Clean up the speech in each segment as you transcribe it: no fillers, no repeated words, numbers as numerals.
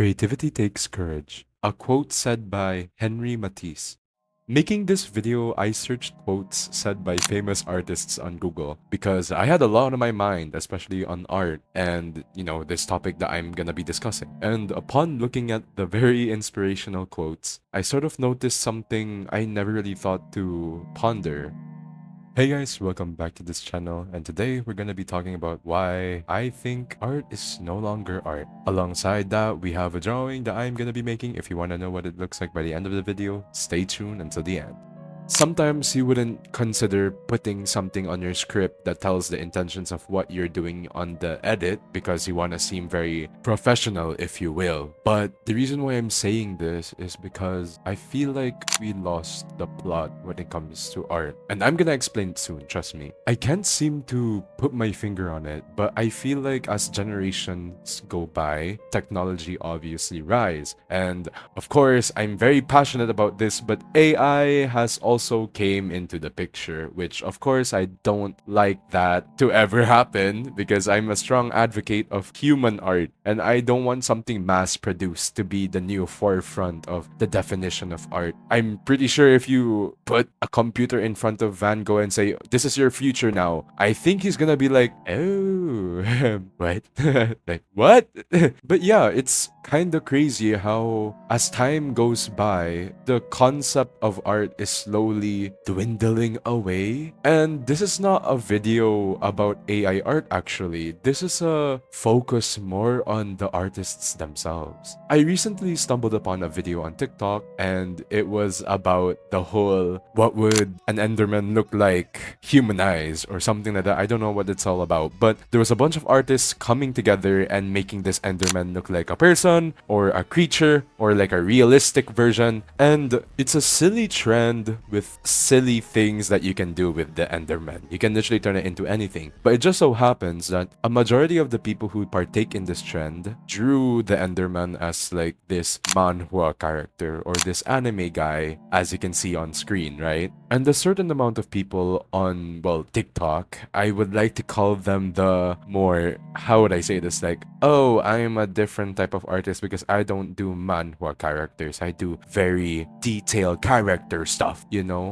Creativity takes courage. A quote said by Henry Matisse. Making this video, I searched quotes said by famous artists on Google because I had a lot on my mind, especially on art and, this topic that I'm gonna be discussing. And upon looking at the very inspirational quotes, I sort of noticed something I never really thought to ponder. Hey guys, welcome back to this channel, and today we're gonna be talking about why I think art is no longer art. Alongside that, we have a drawing that I'm gonna be making. If you wanna know what it looks like by the end of the video, stay tuned until the end. Sometimes you wouldn't consider putting something on your script that tells the intentions of what you're doing on the edit because you want to seem very professional, if you will. But the reason why I'm saying this is because I feel like we lost the plot when it comes to art. And I'm gonna explain soon, trust me. I can't seem to put my finger on it, but I feel like as generations go by, technology obviously rise. And of course, I'm very passionate about this, but AI has also came into the picture, which of course I don't like that to ever happen because I'm a strong advocate of human art and I don't want something mass produced to be the new forefront of the definition of art. I'm pretty sure if you put a computer in front of Van Gogh and say, "This is your future now," I think he's gonna be like, "Oh, what?" Like, what? But yeah, it's kind of crazy how as time goes by, the concept of art is slowly dwindling away. And this is not a video about AI art actually. This is a focus more on the artists themselves. I recently stumbled upon a video on TikTok and it was about the whole what would an enderman look like humanized or something like that. I don't know what it's all about, but there was a bunch of artists coming together and making this enderman look like a person or a creature or like a realistic version. And it's a silly trend with silly things that you can do with the enderman. You can literally turn it into anything. But it just so happens that a majority of the people who partake in this trend drew the enderman as like this manhwa character or this anime guy, as you can see on screen, right? And a certain amount of people on, well, TikTok, I would like to call them the more, how would I say this? Like, oh, I'm a different type of artist because I don't do manhwa characters. I do very detailed character stuff,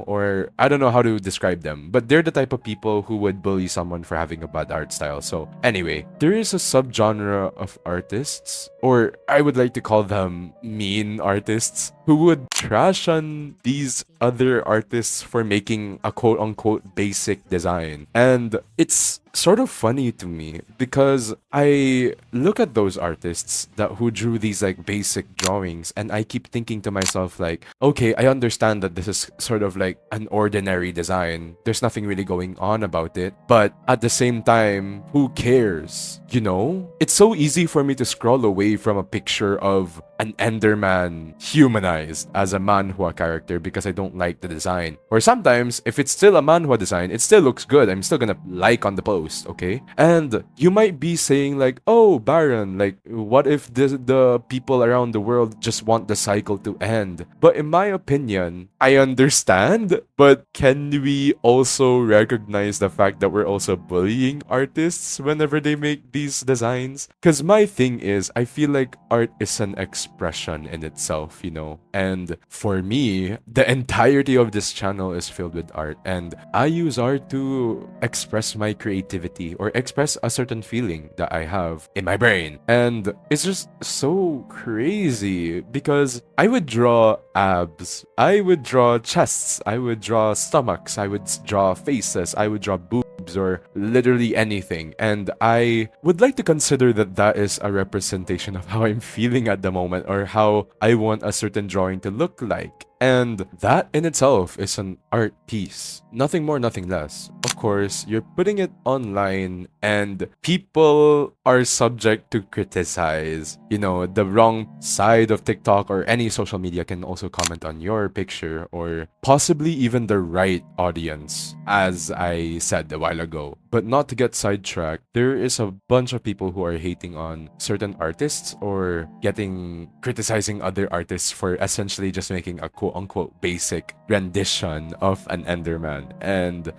or I don't know how to describe them, but they're the type of people who would bully someone for having a bad art style. So anyway, there is a subgenre of artists, or I would like to call them mean artists, who would trash on these other artists for making a quote-unquote basic design. And it's sort of funny to me because I look at those artists who drew these like basic drawings and I keep thinking to myself like, okay, I understand that this is sort of like an ordinary design. There's nothing really going on about it. But at the same time, who cares? It's so easy for me to scroll away from a picture of an enderman humanized as a manhwa character because I don't like the design. Or sometimes, if it's still a manhwa design, it still looks good. I'm still gonna like on the post, okay? And you might be saying like, oh, Baron, like, what if the people around the world just want the cycle to end? But in my opinion, I understand, but can we also recognize the fact that we're also bullying artists whenever they make these designs? Because my thing is, I feel like art is an expression in itself, and for me, the entirety of this channel is filled with art, and I use art to express my creativity or express a certain feeling that I have in my brain. And it's just so crazy because I would draw abs, I would draw chests, I would draw stomachs, I would draw faces, I would draw boobs, or literally anything. And I would like to consider that that is a representation of how I'm feeling at the moment or how I want a certain drawing to look like. And that in itself is an art piece. Nothing more, nothing less. Of course, you're putting it online and people are subject to criticize. The wrong side of TikTok or any social media can also comment on your picture, or possibly even the right audience, as I said a while ago. But not to get sidetracked, there is a bunch of people who are hating on certain artists or criticizing other artists for essentially just making a quote-unquote basic rendition of an enderman. And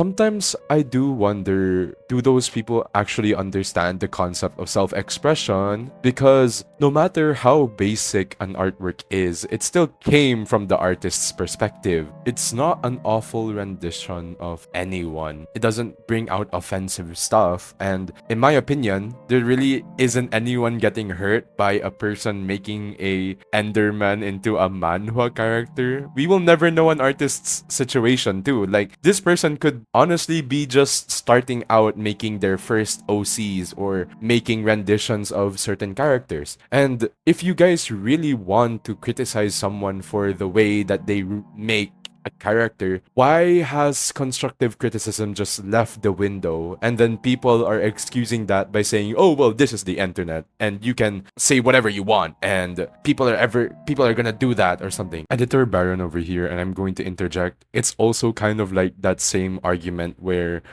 sometimes I do wonder, do those people actually understand the concept of self-expression? Because no matter how basic an artwork is, it still came from the artist's perspective. It's not an awful rendition of anyone. It doesn't bring out offensive stuff. And in my opinion, there really isn't anyone getting hurt by a person making a enderman into a manhwa character. We will never know an artist's situation too. Like, this person could honestly be just starting out making their first OCs or making renditions of certain characters. And if you guys really want to criticize someone for the way that they make a character, why has constructive criticism just left the window? And then people are excusing that by saying, oh, well, this is the internet and you can say whatever you want and people are gonna do that or something. Editor Baron over here, and I'm going to interject. It's also kind of like that same argument where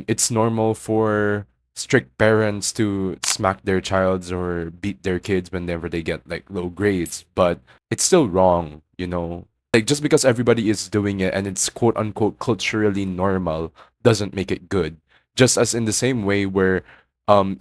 it's normal for strict parents to smack their childs or beat their kids whenever they get like low grades, but it's still wrong, you know? Like, just because everybody is doing it and it's quote unquote culturally normal doesn't make it good. Just as in the same way where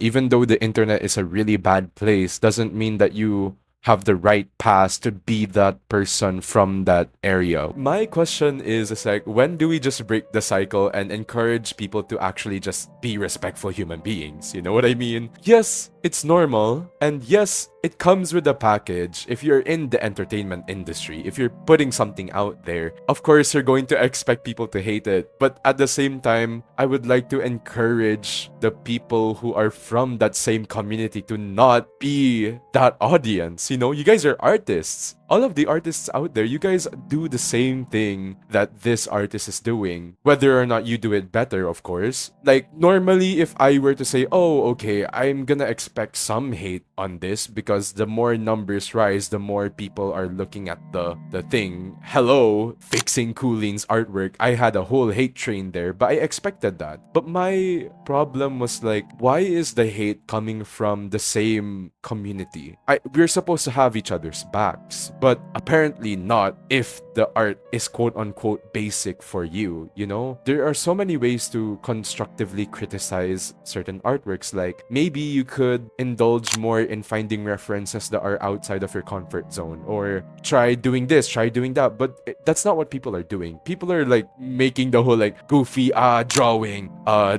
even though the internet is a really bad place, doesn't mean that you have the right pass to be that person from that area. My question is like, when do we just break the cycle and encourage people to actually just be respectful human beings? You know what I mean? Yes, it's normal, and yes, it comes with a package. If you're in the entertainment industry, if you're putting something out there, of course you're going to expect people to hate it. But at the same time, I would like to encourage the people who are from that same community to not be that audience. You know, you guys are artists. All of the artists out there, you guys do the same thing that this artist is doing. Whether or not you do it better, of course. Like, normally, if I were to say, oh, okay, I'm gonna expect some hate on this because the more numbers rise, the more people are looking at the thing. Hello, fixing Cooline's artwork. I had a whole hate train there, but I expected that. But my problem was like, why is the hate coming from the same community? We're supposed to have each other's backs, but apparently not if the art is quote unquote basic for you, you know? There are so many ways to constructively criticize certain artworks. Like, maybe you could indulge more in finding references that are outside of your comfort zone, or try doing this, try doing that, but that's not what people are doing. People are like making the whole like goofy drawing,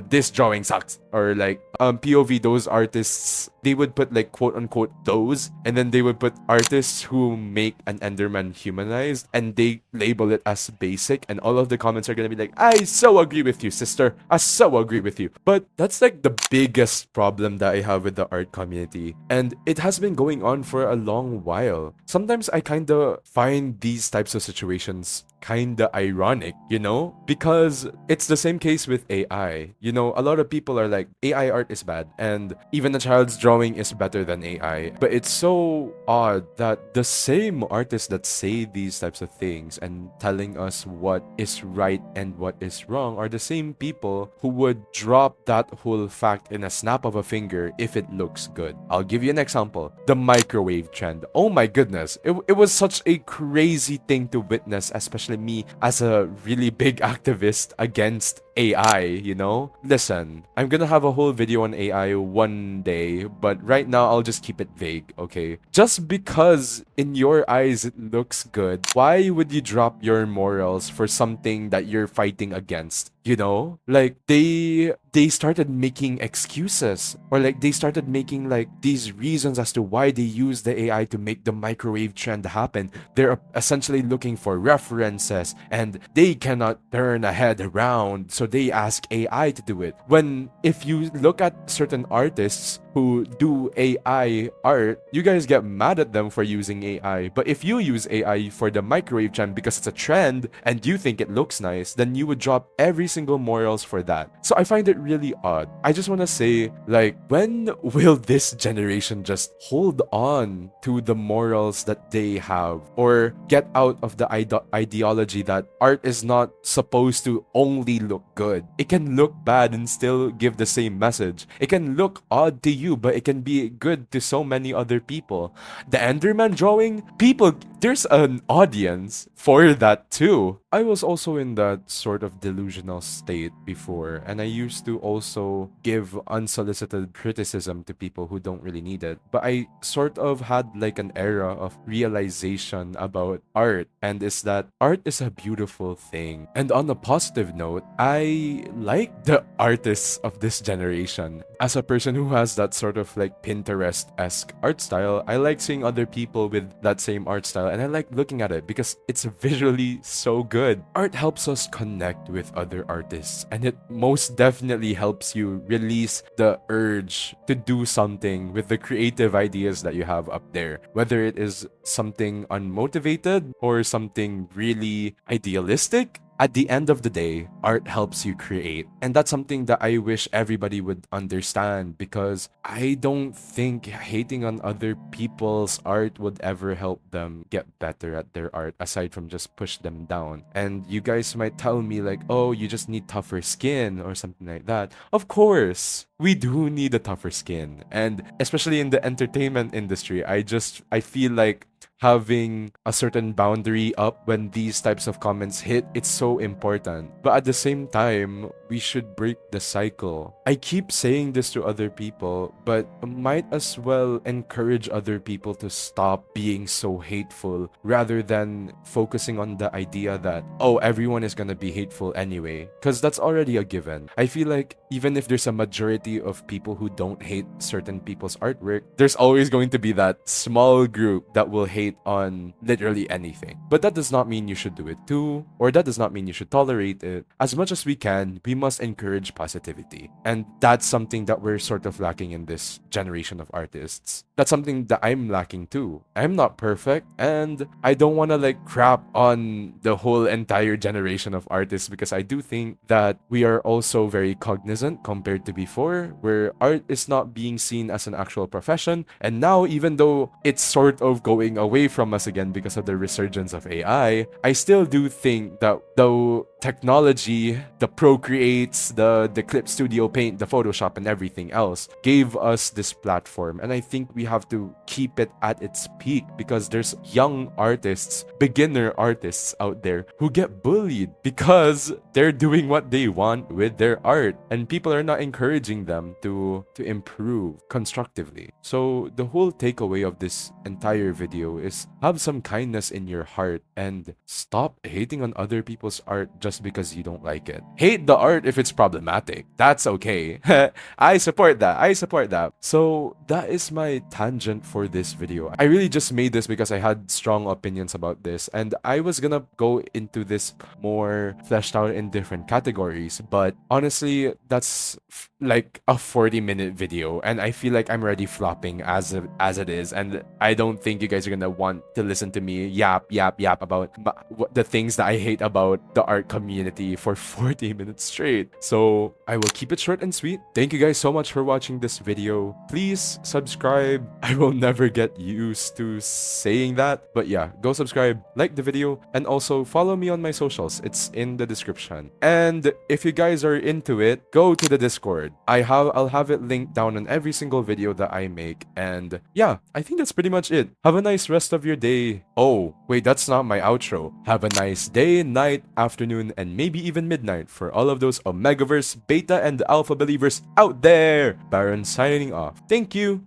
this drawing sucks, or like POV, those artists, they would put like quote unquote those, and then they would put artists who make an enderman humanized and they label it as basic, and all of the comments are gonna be like, I so agree with you, sister, I so agree with you. But that's like the biggest problem that I have with the art community, and it has been going on for a long while. Sometimes I kind of find these types of situations kinda ironic, you know? Because it's the same case with AI. You know, a lot of people are like, AI art is bad, and even a child's drawing is better than AI. But it's so odd that the same artists that say these types of things and telling us what is right and what is wrong are the same people who would drop that whole fact in a snap of a finger if it looks good. I'll give you an example. The microwave trend. Oh my goodness. It was such a crazy thing to witness, especially me as a really big activist against AI, you know? Listen, I'm gonna have a whole video on AI one day, but right now I'll just keep it vague, okay? Just because in your eyes it looks good, why would you drop your morals for something that you're fighting against? You know, like they started making excuses, or like they started making like these reasons as to why they use the AI to make the microwave trend happen. They're essentially looking for references and they cannot turn a head around, so they ask AI to do it. When if you look at certain artists who do AI art, you guys get mad at them for using AI. But if you use AI for the microwave trend because it's a trend and you think it looks nice, then you would drop every single morals for that. So I find it really odd. I just want to say, like, when will this generation just hold on to the morals that they have, or get out of the ideology that art is not supposed to only look good? It can look bad and still give the same message. It can look odd to you, but it can be good to so many other people. The Enderman drawing, people there's an audience for that too. I was also in that sort of delusional state before, and I used to also give unsolicited criticism to people who don't really need it. But I sort of had like an era of realization about art, and is that art is a beautiful thing. And on a positive note, I like the artists of this generation. As a person who has that sort of like Pinterest-esque art style, I like seeing other people with that same art style, and I like looking at it because it's visually so good. Art helps us connect with other artists, and it most definitely helps you release the urge to do something with the creative ideas that you have up there, whether it is something unmotivated or something really idealistic. At the end of the day, art helps you create. And that's something that I wish everybody would understand, because I don't think hating on other people's art would ever help them get better at their art, aside from just push them down. And you guys might tell me like, oh, you just need tougher skin or something like that. Of course, we do need a tougher skin. And especially in the entertainment industry, I feel like having a certain boundary up when these types of comments hit, it's so important. But at the same time, we should break the cycle. I keep saying this to other people, but might as well encourage other people to stop being so hateful rather than focusing on the idea that, oh, everyone is gonna be hateful anyway. Because that's already a given. I feel like even if there's a majority of people who don't hate certain people's artwork, there's always going to be that small group that will hate on literally anything. But that does not mean you should do it too, or that does not mean you should tolerate it. As much as we can, we must encourage positivity. And that's something that we're sort of lacking in this generation of artists. That's something that I'm lacking too. I'm not perfect, and I don't want to like crap on the whole entire generation of artists, because I do think that we are also very cognizant compared to before, where art is not being seen as an actual profession. And now, even though it's sort of going away from us again because of the resurgence of AI, I still do think that though technology, the Procreates, the Clip Studio Paint, the Photoshop, and everything else gave us this platform. And I think we have to keep it at its peak, because there's young artists, beginner artists out there who get bullied because they're doing what they want with their art, and people are not encouraging them to improve constructively. So the whole takeaway of this entire video is have some kindness in your heart and stop hating on other people's art just because you don't like it. Hate the art if it's problematic. That's okay. I support that. I support that. So that is my tangent for this video. I really just made this because I had strong opinions about this, and I was gonna go into this more fleshed out in different categories, but honestly, that's like a 40-minute video, and I feel like I'm already flopping as it is, and I don't think you guys are gonna want to listen to me yap about the things that I hate about the art community for 40 minutes straight. So I will keep it short and sweet. Thank you guys so much for watching this video. Please subscribe. I will never get used to saying that, but yeah, go subscribe, like the video, and also follow me on my socials. It's in the description. And if you guys are into it, go to the Discord. I'll have it linked down on every single video that I make. And yeah, I think that's pretty much it. Have a nice rest of your day. Oh, wait, that's not my outro. Have a nice day, night, afternoon, and maybe even midnight for all of those Omegaverse, Beta, and Alpha believers out there. Baron signing off. Thank you.